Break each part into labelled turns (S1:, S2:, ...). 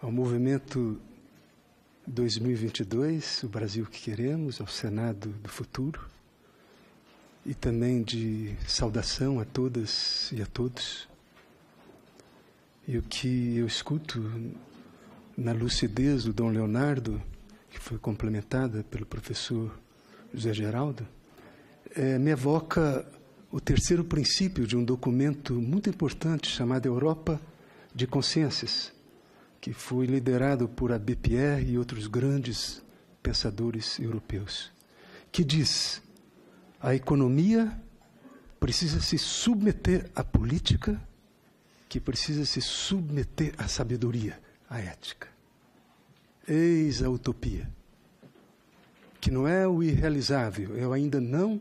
S1: ao movimento 2022, o Brasil que queremos, ao Senado do futuro, e também de saudação a todas e a todos. E o que eu escuto na lucidez do Dom Leonardo, que foi complementada pelo professor José Geraldo, me evoca o terceiro princípio de um documento muito importante chamado Europa de Consciências, que foi liderado por Robespierre e outros grandes pensadores europeus, que diz: a economia precisa se submeter à política, que precisa se submeter à sabedoria, à ética. Eis a utopia, que não é o irrealizável, é o ainda não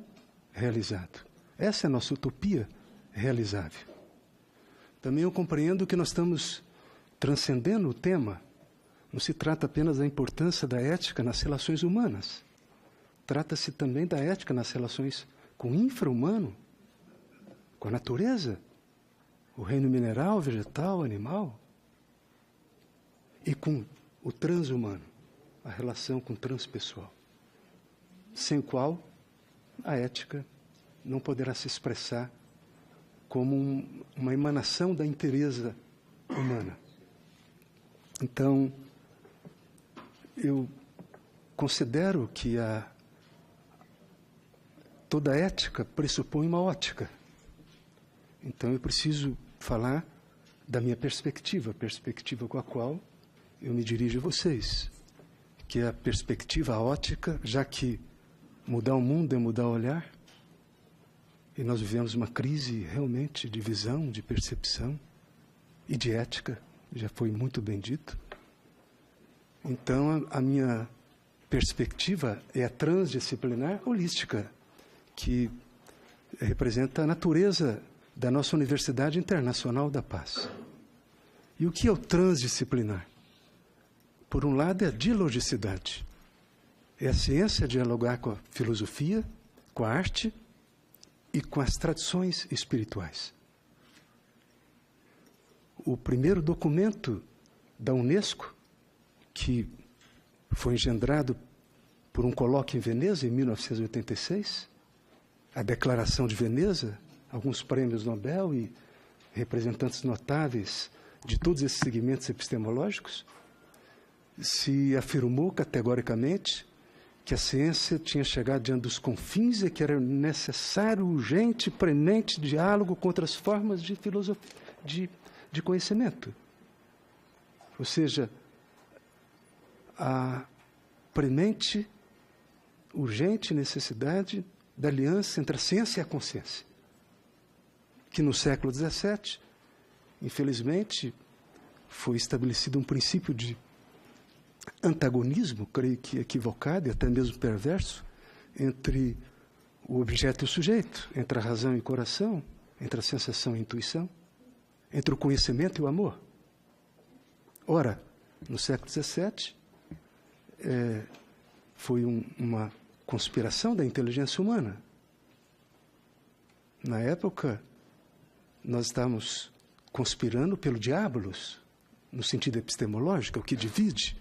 S1: realizado. Essa é a nossa utopia realizável. Também eu compreendo que nós estamos transcendendo o tema. Não se trata apenas da importância da ética nas relações humanas. Trata-se também da ética nas relações com o infra-humano, com a natureza, o reino mineral, vegetal, animal, e com o transhumano, a relação com o transpessoal, sem o qual a ética não poderá se expressar como uma emanação da inteireza humana. Então, eu considero que toda ética pressupõe uma ótica. Então, eu preciso falar da minha perspectiva, a perspectiva com a qual eu me dirijo a vocês, que é a perspectiva ótica, já que mudar o mundo é mudar o olhar, e nós vivemos uma crise realmente de visão, de percepção e de ética, já foi muito bem dito. Então, a minha perspectiva é a transdisciplinar holística, que representa a natureza da nossa Universidade Internacional da Paz. E o que é o transdisciplinar? Por um lado, é a dialogicidade. É a ciência dialogar com a filosofia, com a arte e com as tradições espirituais. O primeiro documento da Unesco, que foi engendrado por um colóquio em Veneza, em 1986, a Declaração de Veneza, alguns prêmios Nobel e representantes notáveis de todos esses segmentos epistemológicos, se afirmou categoricamente que a ciência tinha chegado diante dos confins e que era necessário, urgente, premente diálogo com outras formas de filosofia, de conhecimento. Ou seja, a premente, urgente necessidade da aliança entre a ciência e a consciência, que no século XVII, infelizmente, foi estabelecido um princípio de antagonismo, creio que equivocado e até mesmo perverso, entre o objeto e o sujeito, entre a razão e o coração, entre a sensação e a intuição, entre o conhecimento e o amor. Ora, no século XVII, foi uma conspiração da inteligência humana. Na época, nós estávamos conspirando pelo diabolos, no sentido epistemológico, o que divide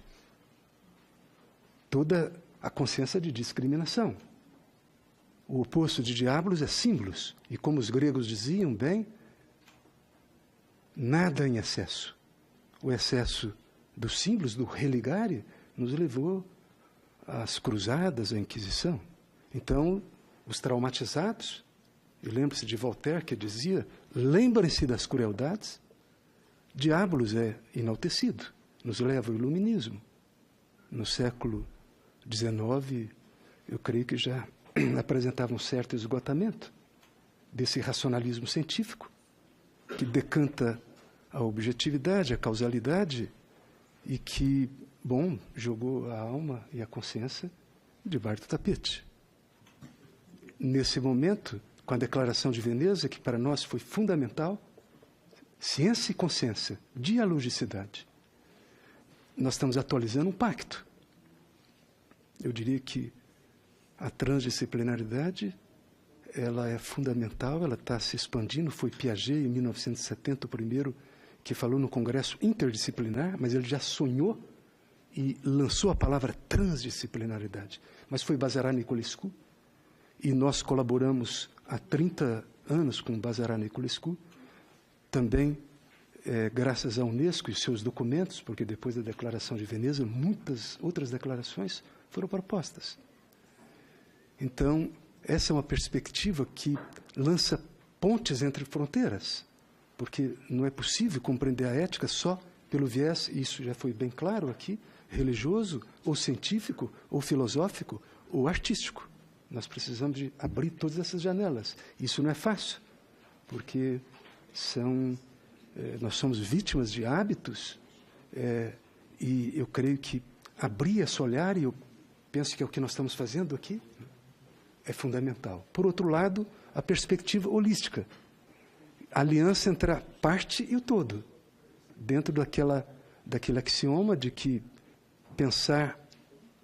S1: toda a consciência de discriminação. O oposto de diabolos é símbolos. E como os gregos diziam bem, nada em excesso. O excesso dos símbolos, do religare, nos levou às cruzadas, à Inquisição. Então, os traumatizados, e lembre-se de Voltaire, que dizia, lembrem-se das crueldades, diabolos é enaltecido, nos leva ao iluminismo. No século XIX, eu creio que já apresentava um certo esgotamento desse racionalismo científico, que decanta a objetividade, a causalidade, e que, jogou a alma e a consciência debaixo do tapete. Nesse momento, com a Declaração de Veneza, que para nós foi fundamental, ciência e consciência, dialogicidade, nós estamos atualizando um pacto. Eu diria que a transdisciplinaridade, ela é fundamental, ela está se expandindo. Foi Piaget, em 1970, o primeiro que falou no Congresso Interdisciplinar, mas ele já sonhou e lançou a palavra transdisciplinaridade. Mas foi Bazará Nicolescu, e nós colaboramos há 30 anos com Bazará Nicolescu, também graças à Unesco e seus documentos, porque depois da Declaração de Veneza, muitas outras declarações foram propostas. Então, essa é uma perspectiva que lança pontes entre fronteiras, porque não é possível compreender a ética só pelo viés, e isso já foi bem claro aqui, religioso, ou científico, ou filosófico, ou artístico. Nós precisamos de abrir todas essas janelas. Isso não é fácil, porque nós somos vítimas de hábitos, e eu creio que abrir esse olhar, e eu penso que é o que nós estamos fazendo aqui, é fundamental. Por outro lado, a perspectiva holística, a aliança entre a parte e o todo, dentro daquele axioma de que pensar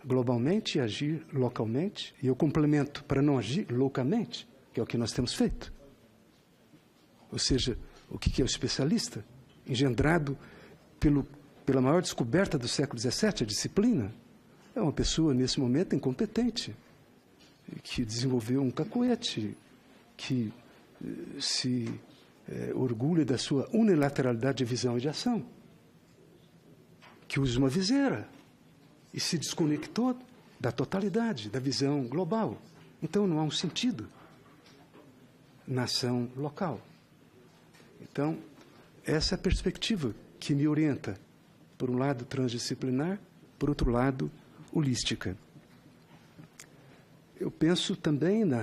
S1: globalmente e agir localmente, e eu complemento para não agir loucamente, que é o que nós temos feito. Ou seja, o que é o especialista? Engendrado pela maior descoberta do século XVII, a disciplina. É uma pessoa, nesse momento, incompetente, que desenvolveu um cacoete, que se orgulha da sua unilateralidade de visão e de ação, que usa uma viseira e se desconectou da totalidade, da visão global. Então, não há um sentido na ação local. Então, essa é a perspectiva que me orienta, por um lado, transdisciplinar, por outro lado, holística. Eu penso também na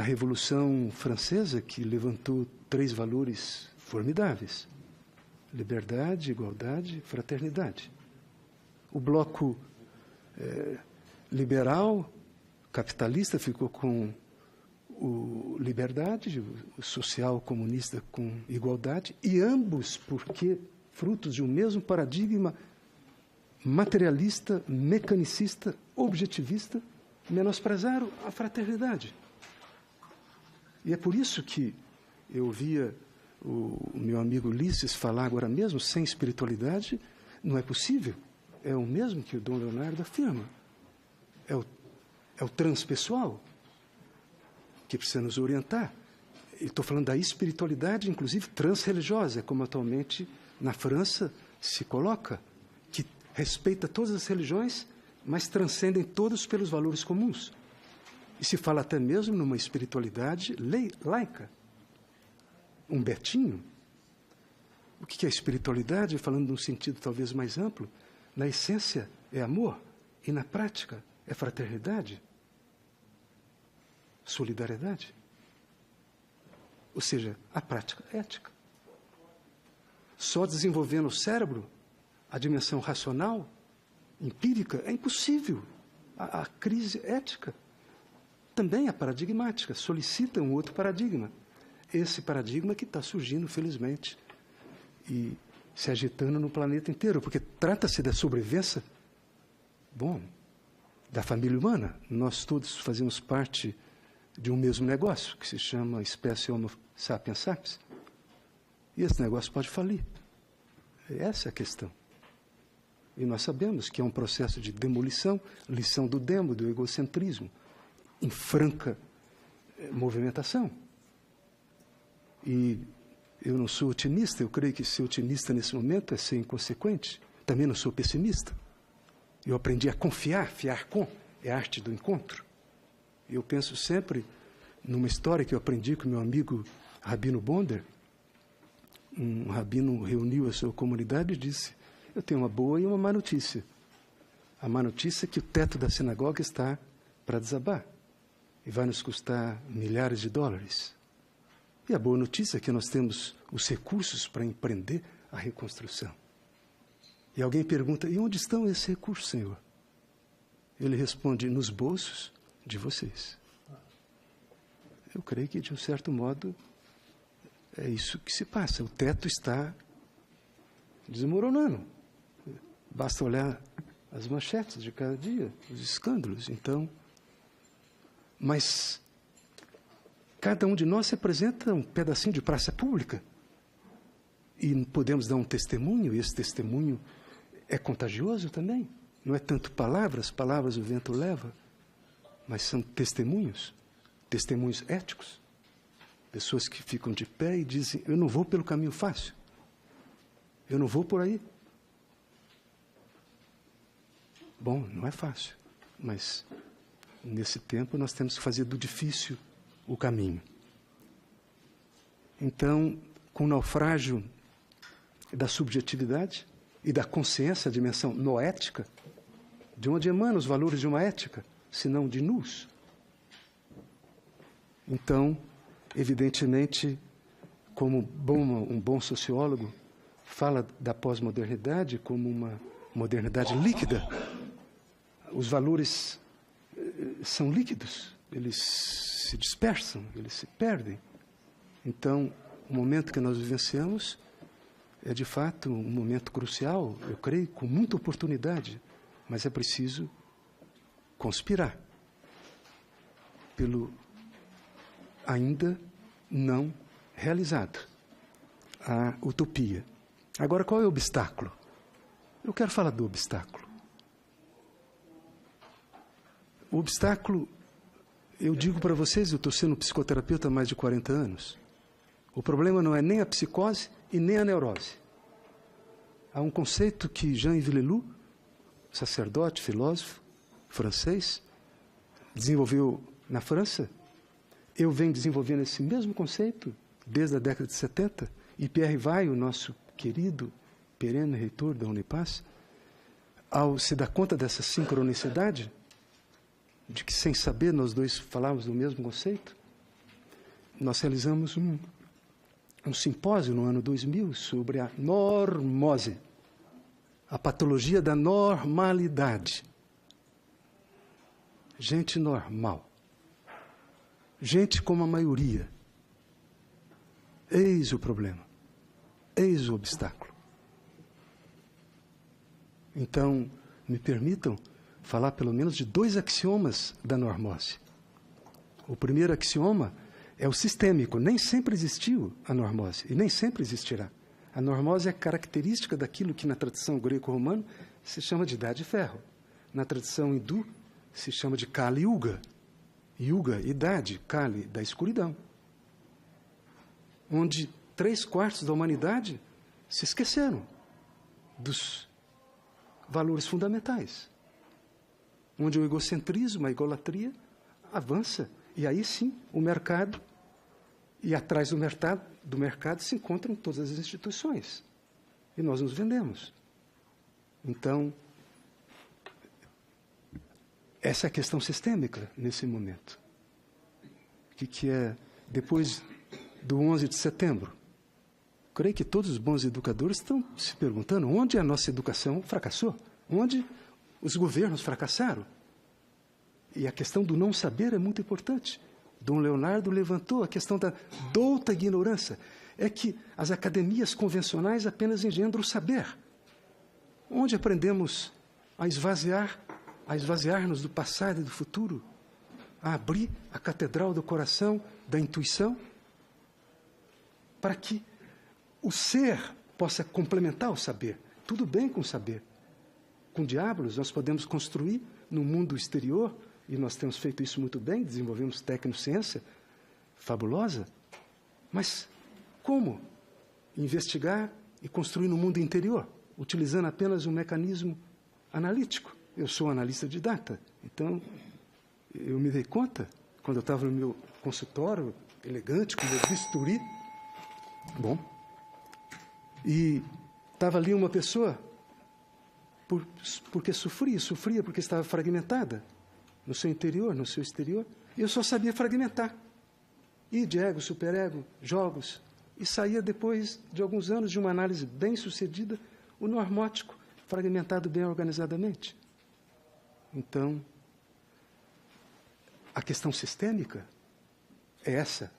S1: Revolução Francesa, que levantou 3 valores formidáveis: liberdade, igualdade, fraternidade. O bloco liberal, capitalista, ficou com liberdade, o social comunista com igualdade, e ambos, porque frutos de um mesmo paradigma materialista, mecanicista, objetivista, menosprezaram a fraternidade. E é por isso que eu ouvia o meu amigo Ulisses falar agora mesmo, sem espiritualidade não é possível. É o mesmo que o Dom Leonardo afirma. É o transpessoal que precisa nos orientar. Estou falando da espiritualidade, inclusive transreligiosa, como atualmente na França se coloca, que respeita todas as religiões, mas transcendem todos pelos valores comuns. E se fala até mesmo numa espiritualidade laica. Humbertinho. O que é espiritualidade? Falando num sentido talvez mais amplo, na essência é amor, e na prática é fraternidade, solidariedade. Ou seja, a prática ética. Só desenvolvendo o cérebro, a dimensão racional, empírica, é impossível. A crise ética também é paradigmática, solicita um outro paradigma. Esse paradigma que está surgindo, felizmente, e se agitando no planeta inteiro, porque trata-se da sobrevivência, da família humana. Nós todos fazemos parte de um mesmo negócio, que se chama espécie Homo sapiens sapiens. E esse negócio pode falir. Essa é a questão. E nós sabemos que é um processo de demolição, lição do demo, do egocentrismo, em franca movimentação. E eu não sou otimista, eu creio que ser otimista nesse momento é ser inconsequente. Também não sou pessimista. Eu aprendi a confiar, fiar com, é a arte do encontro. Eu penso sempre numa história que eu aprendi com meu amigo Rabino Bonder. Um rabino reuniu a sua comunidade e disse: eu tenho uma boa e uma má notícia. A má notícia é que o teto da sinagoga está para desabar e vai nos custar milhares de dólares. E a boa notícia é que nós temos os recursos para empreender a reconstrução. E alguém pergunta: e onde estão esses recursos, Senhor? Ele responde: nos bolsos de vocês. Eu creio que, de um certo modo, é isso que se passa. O teto está desmoronando. Basta olhar as manchetes de cada dia, os escândalos. Então, mas cada um de nós representa um pedacinho de praça pública. E podemos dar um testemunho, e esse testemunho é contagioso também. Não é tanto palavras, palavras o vento leva, mas são testemunhos éticos. Pessoas que ficam de pé e dizem, eu não vou pelo caminho fácil. Eu não vou por aí. Bom, não é fácil, mas nesse tempo nós temos que fazer do difícil o caminho. Então, com o naufrágio da subjetividade e da consciência, a dimensão noética, de onde emanam os valores de uma ética, senão de nus? Então, evidentemente, como um bom sociólogo, fala da pós-modernidade como uma modernidade líquida. Os valores são líquidos, eles se dispersam, eles se perdem. Então, o momento que nós vivenciamos é, de fato, um momento crucial, eu creio, com muita oportunidade, mas é preciso conspirar pelo ainda não realizado, a utopia. Agora, qual é o obstáculo? Eu quero falar do obstáculo. O obstáculo, eu digo para vocês, eu estou sendo psicoterapeuta há mais de 40 anos. O problema não é nem a psicose e nem a neurose. Há um conceito que Jean Villelou, sacerdote, filósofo francês, desenvolveu na França. Eu venho desenvolvendo esse mesmo conceito desde a década de 70, e Pierre Vai, o nosso querido, perene reitor da Unipaz, ao se dar conta dessa sincronicidade, de que sem saber nós dois falávamos do mesmo conceito, nós realizamos um simpósio no ano 2000 sobre a normose, a patologia da normalidade. Gente normal. Gente como a maioria. Eis o problema. Eis o obstáculo. Então, me permitam falar pelo menos de 2 axiomas da normose. O primeiro axioma é o sistêmico. Nem sempre existiu a normose e nem sempre existirá. A normose é característica daquilo que na tradição greco-romana se chama de idade de ferro. Na tradição hindu se chama de Kali Yuga. Yuga, idade, Kali, da escuridão. Onde 3/4 da humanidade se esqueceram dos valores fundamentais. Onde o egocentrismo, a egolatria, avança. E aí sim, o mercado, e atrás do mercado se encontram todas as instituições. E nós nos vendemos. Então, essa é a questão sistêmica nesse momento. Que é, depois do 11 de setembro, creio que todos os bons educadores estão se perguntando onde a nossa educação fracassou, onde os governos fracassaram. E a questão do não saber é muito importante. Dom Leonardo levantou a questão da douta ignorância. É que as academias convencionais apenas engendram o saber. Onde aprendemos a esvaziar-nos do passado e do futuro, a abrir a catedral do coração, da intuição, para que o ser possa complementar o saber. Tudo bem com o saber. Com diabos, nós podemos construir no mundo exterior, e nós temos feito isso muito bem, desenvolvemos tecnociência fabulosa, mas como investigar e construir no mundo interior, utilizando apenas um mecanismo analítico? Eu sou analista de data, então eu me dei conta, quando eu estava no meu consultório, elegante, com meu bisturi, e estava ali uma pessoa, porque sofria porque estava fragmentada, no seu interior, no seu exterior, e eu só sabia fragmentar. E de ego, superego, jogos, e saía depois de alguns anos de uma análise bem sucedida, o normótico, fragmentado bem organizadamente. Então, a questão sistêmica é essa.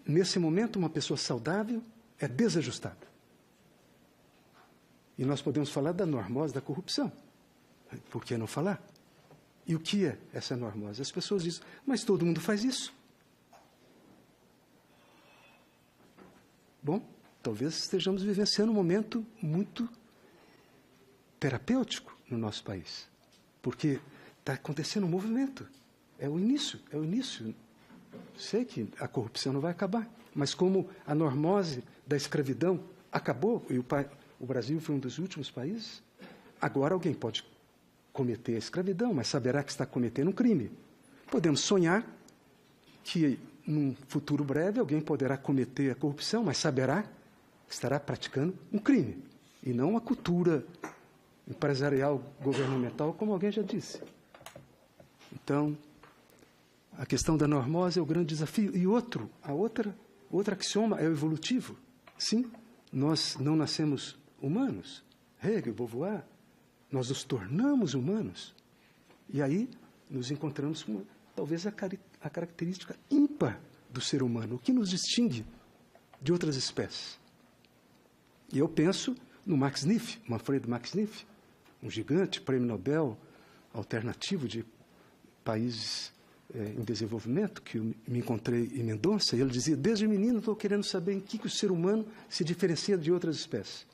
S1: Nesse momento, uma pessoa saudável é desajustada. E nós podemos falar da normose da corrupção. Por que não falar? E o que é essa normose? As pessoas dizem, mas todo mundo faz isso. Bom, talvez estejamos vivenciando um momento muito terapêutico no nosso país, porque está acontecendo um movimento. É o início. Sei que a corrupção não vai acabar, mas como a normose da escravidão acabou, e o Brasil foi um dos últimos países, agora alguém pode cometer a escravidão, mas saberá que está cometendo um crime. Podemos sonhar que, num futuro breve, alguém poderá cometer a corrupção, mas saberá que estará praticando um crime, e não uma cultura empresarial, governamental, como alguém já disse. Então, a questão da normose é o grande desafio. E outro axioma é o evolutivo. Sim, nós não nascemos humanos. Hegel, Beauvoir, nós nos tornamos humanos. E aí nos encontramos com, talvez, a característica ímpar do ser humano, o que nos distingue de outras espécies. E eu penso no Max Neff, Manfred Max Neff, um gigante, prêmio Nobel alternativo de países em desenvolvimento, que eu me encontrei em Mendonça, e ele dizia, desde menino estou querendo saber em que o ser humano se diferencia de outras espécies.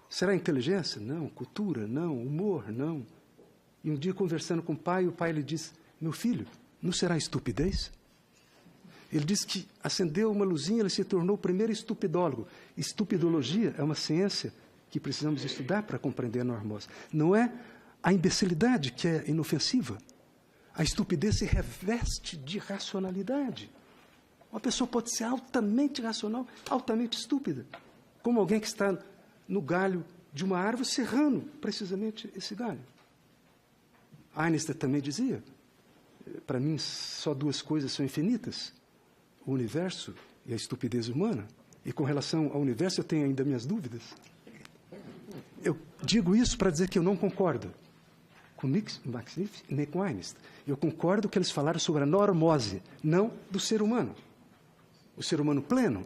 S1: Será inteligência? Não. Cultura? Não. Humor? Não. E um dia, conversando com o pai lhe disse, meu filho, não será estupidez? Ele disse que acendeu uma luzinha, ele se tornou o primeiro estupidólogo. Estupidologia é uma ciência que precisamos estudar para compreender a normose. Não é a imbecilidade que é inofensiva. A estupidez se reveste de racionalidade. Uma pessoa pode ser altamente racional, altamente estúpida, como alguém que está no galho de uma árvore serrando precisamente esse galho. Einstein também dizia, para mim só duas coisas são infinitas, o universo e a estupidez humana. E com relação ao universo eu tenho ainda minhas dúvidas. Eu digo isso para dizer que eu não concordo com Max Neff nem com Einstein. Eu concordo que eles falaram sobre a normose, não do ser humano. O ser humano pleno.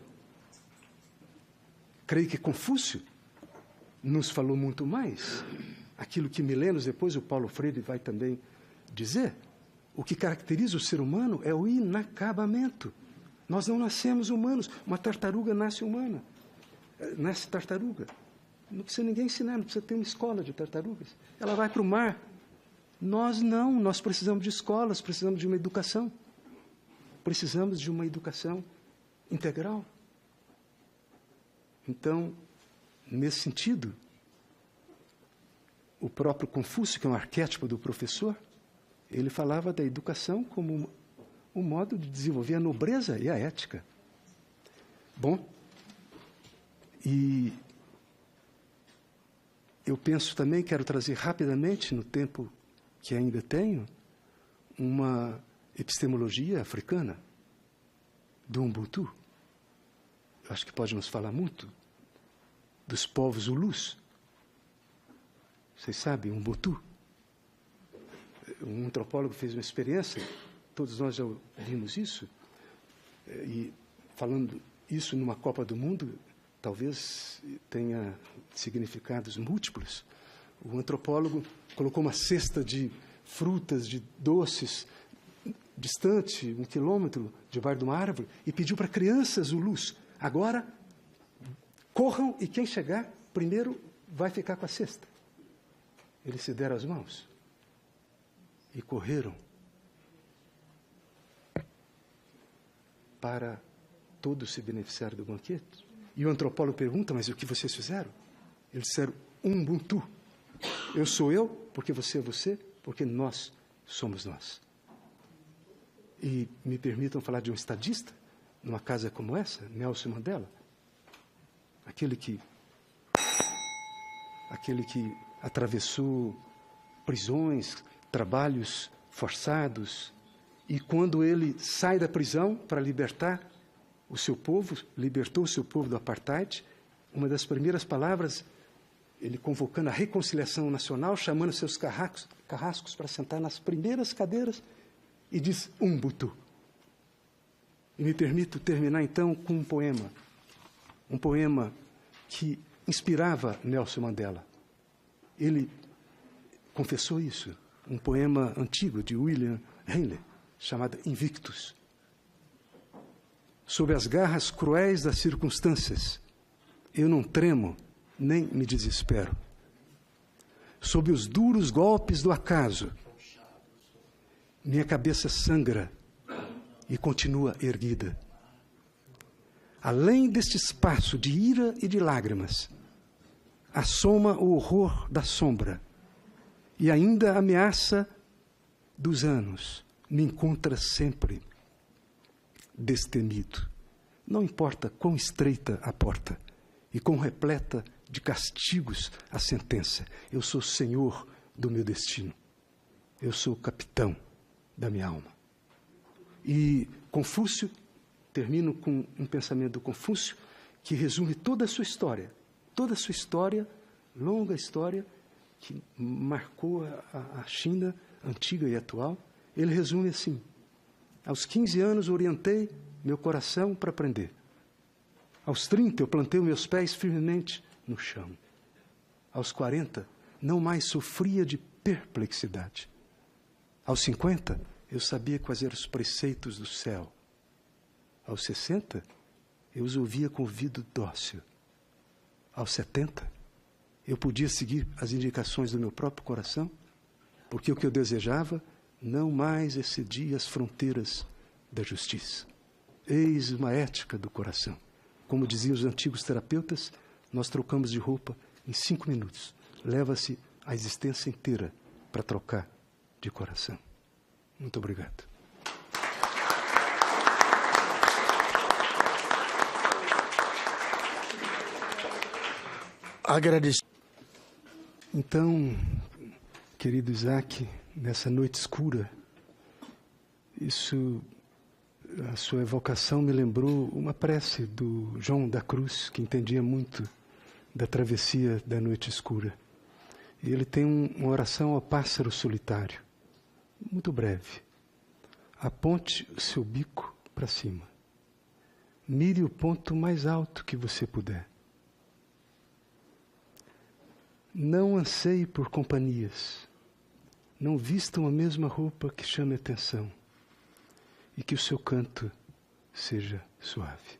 S1: Creio que Confúcio nos falou muito mais. Aquilo que milênios depois o Paulo Freire vai também dizer. O que caracteriza o ser humano é o inacabamento. Nós não nascemos humanos. Uma tartaruga nasce humana. Nasce tartaruga. Não precisa ninguém ensinar, não precisa ter uma escola de tartarugas. Ela vai para o mar. Nós não, nós precisamos de escolas, precisamos de uma educação. Precisamos de uma educação integral. Então, nesse sentido, o próprio Confúcio, que é um arquétipo do professor, ele falava da educação como um modo de desenvolver a nobreza e a ética. Bom, e eu penso também, quero trazer rapidamente, no tempo que ainda tenho, uma epistemologia africana, do Ubuntu. Eu acho que pode nos falar muito dos povos Zulus. Vocês sabem, Ubuntu. Um antropólogo fez uma experiência, todos nós já vimos isso, e falando isso numa Copa do Mundo, talvez tenha significados múltiplos. O antropólogo colocou uma cesta de frutas, de doces, distante, 1 quilômetro, debaixo de uma árvore, e pediu para crianças Zulus, agora, corram e quem chegar primeiro vai ficar com a cesta. Eles se deram as mãos e correram para todos se beneficiarem do banquete. E o antropólogo pergunta, mas o que vocês fizeram? Eles disseram, Ubuntu. Eu sou eu, porque você é você, porque nós somos nós. E me permitam falar de um estadista, numa casa como essa, Nelson Mandela, aquele que atravessou prisões, trabalhos forçados, e quando ele sai da prisão para libertar o seu povo, libertou o seu povo do apartheid, uma das primeiras palavras, ele convocando a reconciliação nacional, chamando seus carrascos para sentar nas primeiras cadeiras, e diz Ubuntu. E me permito terminar então com um poema que inspirava Nelson Mandela. Ele confessou isso, um poema antigo de William Henley, chamado Invictus. Sob as garras cruéis das circunstâncias, eu não tremo nem me desespero. Sob os duros golpes do acaso, minha cabeça sangra e continua erguida. Além deste espaço de ira e de lágrimas, assoma o horror da sombra e ainda a ameaça dos anos me encontra sempre destemido. Não importa quão estreita a porta e quão repleta de castigos a sentença, eu sou senhor do meu destino. Eu sou o capitão da minha alma. E Confúcio, termino com um pensamento do Confúcio, que resume toda a sua história, longa história, que marcou a China antiga e atual. Ele resume assim: aos 15 anos orientei meu coração para aprender. Aos 30 eu plantei os meus pés firmemente no chão. Aos 40 não mais sofria de perplexidade. Aos 50 eu sabia quais eram os preceitos do céu. Aos 60 eu os ouvia com ouvido dócil. Aos 70 eu podia seguir as indicações do meu próprio coração, porque o que eu desejava não mais excedia as fronteiras da justiça. Eis uma ética do coração. Como diziam os antigos terapeutas, nós trocamos de roupa em 5 minutos. Leva-se a existência inteira para trocar de coração. Muito obrigado.
S2: Agradeço.
S1: Então, querido Isaac, nessa noite escura, a sua evocação me lembrou uma prece do João da Cruz, que entendia muito da travessia da noite escura. E ele tem uma oração ao pássaro solitário, muito breve. Aponte o seu bico para cima. Mire o ponto mais alto que você puder. Não anseie por companhias. Não vistam a mesma roupa que chame atenção. E que o seu canto seja suave.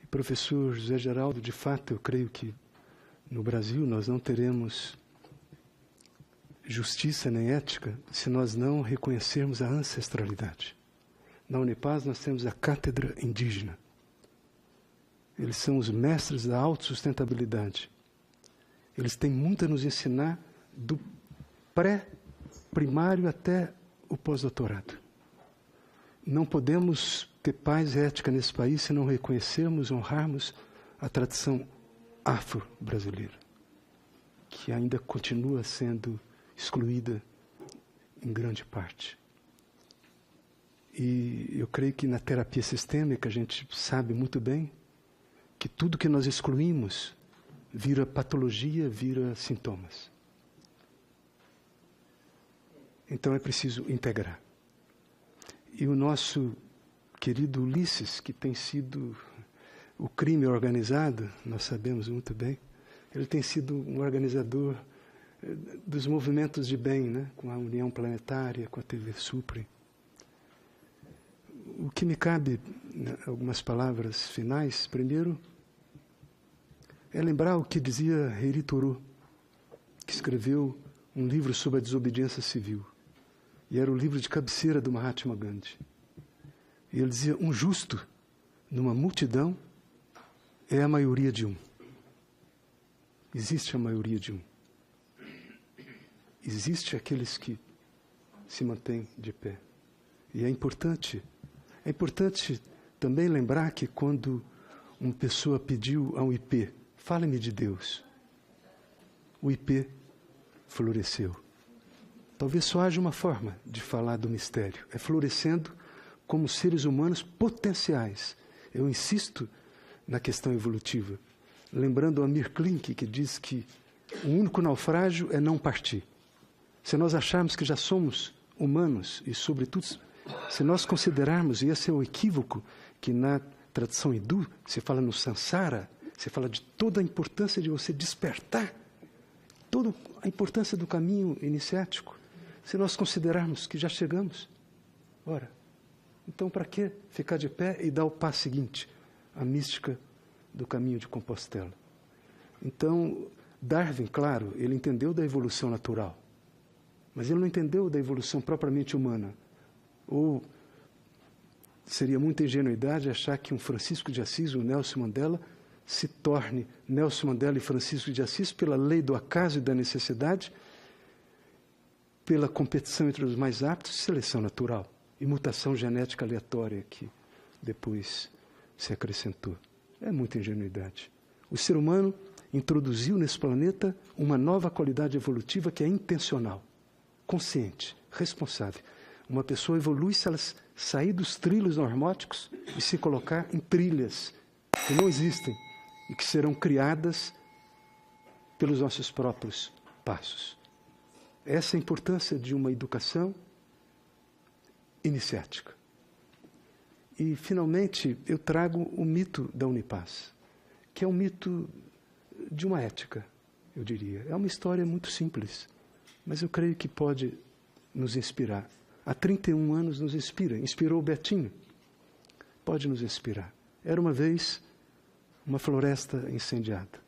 S1: E professor José Geraldo, de fato, eu creio que no Brasil nós não teremos justiça nem ética se nós não reconhecermos a ancestralidade. Na Unipaz nós temos a cátedra indígena. Eles são os mestres da autossustentabilidade. Eles têm muito a nos ensinar do pré-primário até o pós-doutorado. Não podemos ter paz e ética nesse país se não reconhecermos, honrarmos a tradição afro-brasileira, que ainda continua sendo excluída em grande parte. E eu creio que na terapia sistêmica a gente sabe muito bem que tudo que nós excluímos vira patologia, vira sintomas. Então é preciso integrar. E o nosso querido Ulisses, que tem sido o crime organizado, nós sabemos muito bem, ele tem sido um organizador dos movimentos de bem, né? Com a União Planetária, com a TV Supre. O que me cabe, né, algumas palavras finais, primeiro, é lembrar o que dizia Heri Toru, que escreveu um livro sobre a desobediência civil. E era o livro de cabeceira do Mahatma Gandhi. E ele dizia: um justo numa multidão é a maioria de um. Existe a maioria de um. Existe aqueles que se mantêm de pé. E é importante também lembrar que quando uma pessoa pediu a um IP, fale-me de Deus, o IP floresceu. Talvez só haja uma forma de falar do mistério, é florescendo como seres humanos potenciais. Eu insisto na questão evolutiva, lembrando o Amir Klink, que diz que o único naufrágio é não partir. Se nós acharmos que já somos humanos, e sobretudo, se nós considerarmos, e esse é o equívoco, que na tradição hindu se fala no samsara, se fala de toda a importância de você despertar, toda a importância do caminho iniciático. Se nós considerarmos que já chegamos, ora, então para que ficar de pé e dar o passo seguinte? A mística do caminho de Compostela. Então, Darwin, claro, ele entendeu da evolução natural, mas ele não entendeu da evolução propriamente humana. Ou seria muita ingenuidade achar que um Francisco de Assis, um Nelson Mandela, se torne Nelson Mandela e Francisco de Assis pela lei do acaso e da necessidade, pela competição entre os mais aptos, seleção natural e mutação genética aleatória que depois se acrescentou. É muita ingenuidade. O ser humano introduziu nesse planeta uma nova qualidade evolutiva que é intencional, consciente, responsável. Uma pessoa evolui se ela sair dos trilhos normóticos e se colocar em trilhas que não existem e que serão criadas pelos nossos próprios passos. Essa é a importância de uma educação iniciática. E, finalmente, eu trago o mito da Unipaz, que é um mito de uma ética, eu diria. É uma história muito simples, mas eu creio que pode nos inspirar. Há 31 anos nos inspira, inspirou o Betinho. Pode nos inspirar. Era uma vez uma floresta incendiada.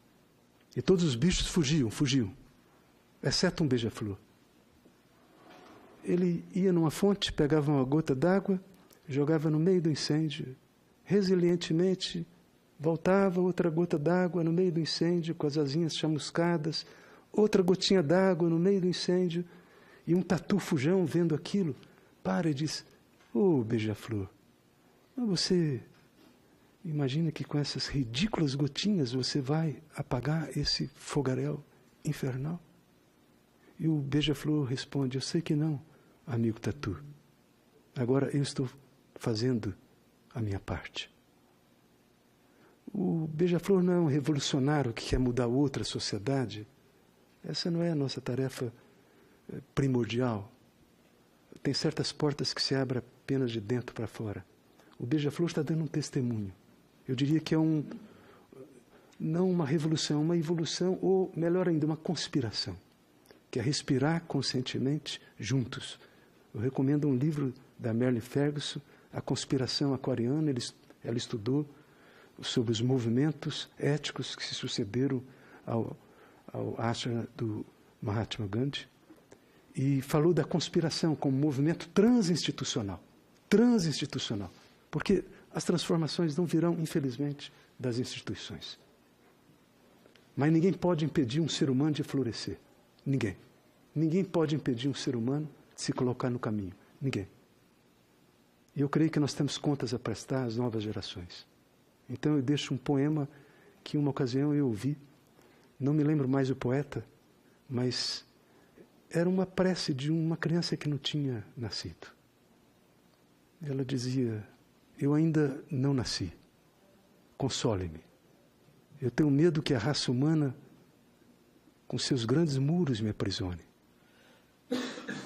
S1: E todos os bichos fugiam, exceto um beija-flor. Ele ia numa fonte, pegava uma gota d'água, jogava no meio do incêndio, resilientemente voltava outra gota d'água no meio do incêndio, com as asinhas chamuscadas, outra gotinha d'água no meio do incêndio, e um tatu-fujão vendo aquilo, para e diz: "Ô, beija-flor, você imagina que com essas ridículas gotinhas você vai apagar esse fogaréu infernal?" E o beija-flor responde: "Eu sei que não, amigo tatu. Agora eu estou fazendo a minha parte." O beija-flor não é um revolucionário que quer mudar outra sociedade. Essa não é a nossa tarefa primordial. Tem certas portas que se abrem apenas de dentro para fora. O beija-flor está dando um testemunho. Eu diria que é não uma revolução, uma evolução, ou melhor ainda, uma conspiração, que é respirar conscientemente juntos. Eu recomendo um livro da Marilyn Ferguson, A Conspiração Aquariana. Ela estudou sobre os movimentos éticos que se sucederam ao ashrama do Mahatma Gandhi, e falou da conspiração como movimento transinstitucional, porque as transformações não virão, infelizmente, das instituições. Mas ninguém pode impedir um ser humano de florescer. Ninguém pode impedir um ser humano de se colocar no caminho. Ninguém. E eu creio que nós temos contas a prestar às novas gerações. Então eu deixo um poema que uma ocasião eu ouvi, não me lembro mais o poeta, mas era uma prece de uma criança que não tinha nascido. Ela dizia: "Eu ainda não nasci, console-me. Eu tenho medo que a raça humana, com seus grandes muros, me aprisione,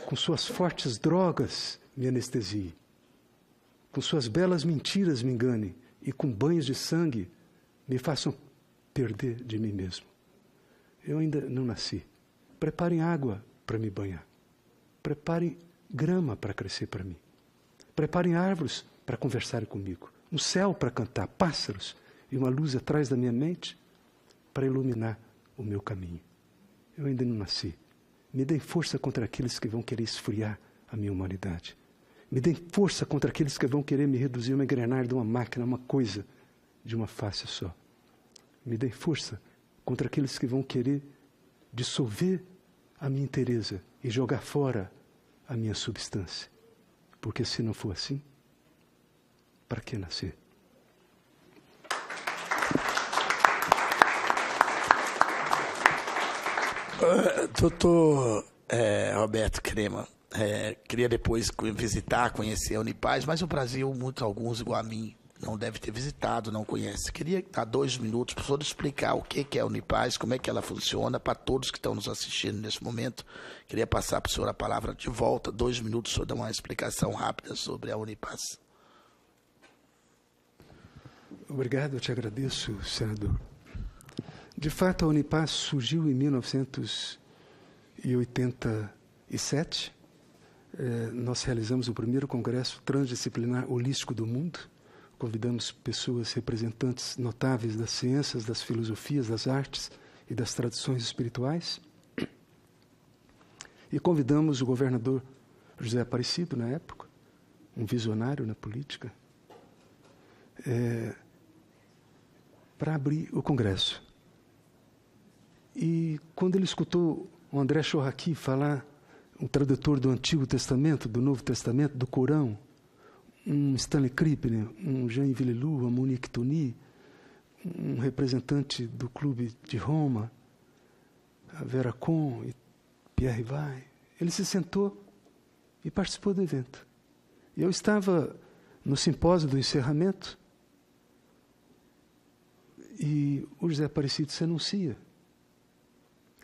S1: com suas fortes drogas me anestesie, com suas belas mentiras me engane, e com banhos de sangue me façam perder de mim mesmo. Eu ainda não nasci. Preparem água para me banhar. Preparem grama para crescer para mim. Preparem árvores para conversarem comigo. Um céu para cantar, pássaros e uma luz atrás da minha mente para iluminar o meu caminho. Eu ainda não nasci. Me deem força contra aqueles que vão querer esfriar a minha humanidade. Me deem força contra aqueles que vão querer me reduzir a uma engrenagem de uma máquina, uma coisa de uma face só. Me deem força contra aqueles que vão querer dissolver a minha inteireza e jogar fora a minha substância. Porque se não for assim, para que nascer?
S2: Doutor Roberto Crema, queria depois visitar, conhecer a Unipaz, mas o Brasil, alguns igual a mim, não deve ter visitado, não conhece. Queria dar 2 minutos para o senhor explicar o que é a Unipaz, como é que ela funciona, para todos que estão nos assistindo nesse momento. Queria passar para o senhor a palavra de volta, 2 minutos, o senhor dar uma explicação rápida sobre a Unipaz.
S1: Obrigado, eu te agradeço, senador. De fato, a Unipaz surgiu em 1987. Nós realizamos o primeiro congresso transdisciplinar holístico do mundo, convidamos pessoas representantes notáveis das ciências, das filosofias, das artes e das tradições espirituais. E convidamos o governador José Aparecido, na época, um visionário na política, para abrir o Congresso. E quando ele escutou o André Chouraqui falar, um tradutor do Antigo Testamento, do Novo Testamento, do Corão, um Stanley Krippner, um Jean Villelou, um Monique Tony, um representante do Clube de Roma, a Vera Kohn e Pierre Vai, ele se sentou e participou do evento. Eu estava no simpósio do encerramento e o José Aparecido se anuncia.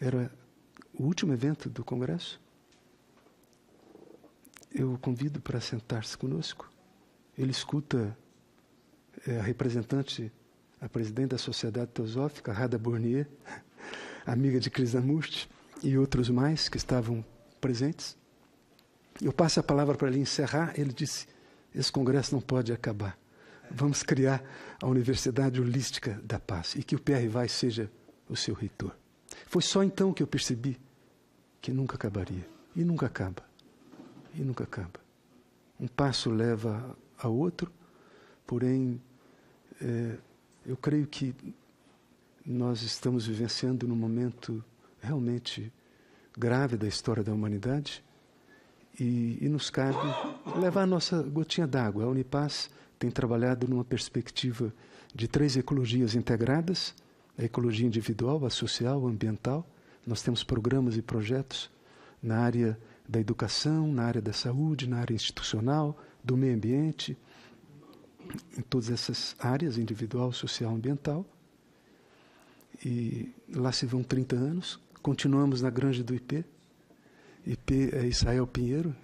S1: Era o último evento do Congresso. Eu o convido para sentar-se conosco. Ele escuta a representante, a presidente da Sociedade Teosófica, Radha Burnier, amiga de Krishnamurti, e outros mais que estavam presentes. Eu passo a palavra para ele encerrar. Ele disse: esse congresso não pode acabar. Vamos criar a Universidade Holística da Paz e que o Pierre Vai seja o seu reitor. Foi só então que eu percebi que nunca acabaria. E nunca acaba. E nunca acaba. Um passo leva ao outro, porém, eu creio que nós estamos vivenciando num momento realmente grave da história da humanidade e nos cabe levar a nossa gotinha d'água. A Unipaz tem trabalhado numa perspectiva de 3 ecologias integradas: a ecologia individual, a social, a ambiental. Nós temos programas e projetos na área da educação, na área da saúde, na área institucional, do meio ambiente, em todas essas áreas, individual, social, ambiental. E lá se vão 30 anos. Continuamos na granja do IP. IP é Israel Pinheiro.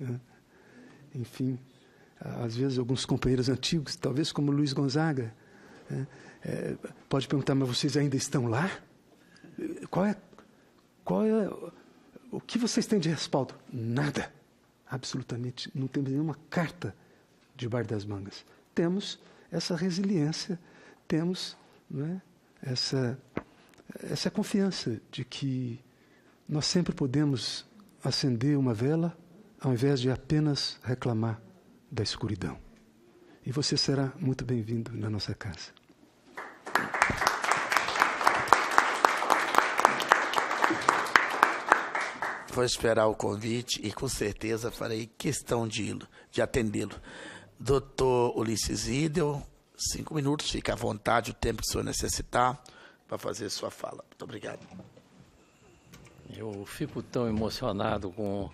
S1: Enfim, às vezes alguns companheiros antigos, talvez como Luiz Gonzaga, pode perguntar: mas vocês ainda estão lá? O que vocês têm de respaldo? Nada. Absolutamente. Não temos nenhuma carta debaixo das mangas. Temos essa resiliência, temos, não é, essa confiança de que nós sempre podemos acender uma vela ao invés de apenas reclamar da escuridão. E você será muito bem-vindo na nossa casa.
S2: Vou esperar o convite e com certeza farei questão de atendê-lo. Doutor Ulisses Idel, 5 minutos, fique à vontade, o tempo que o senhor necessitar para fazer sua fala. Muito obrigado.
S3: Eu fico tão emocionado com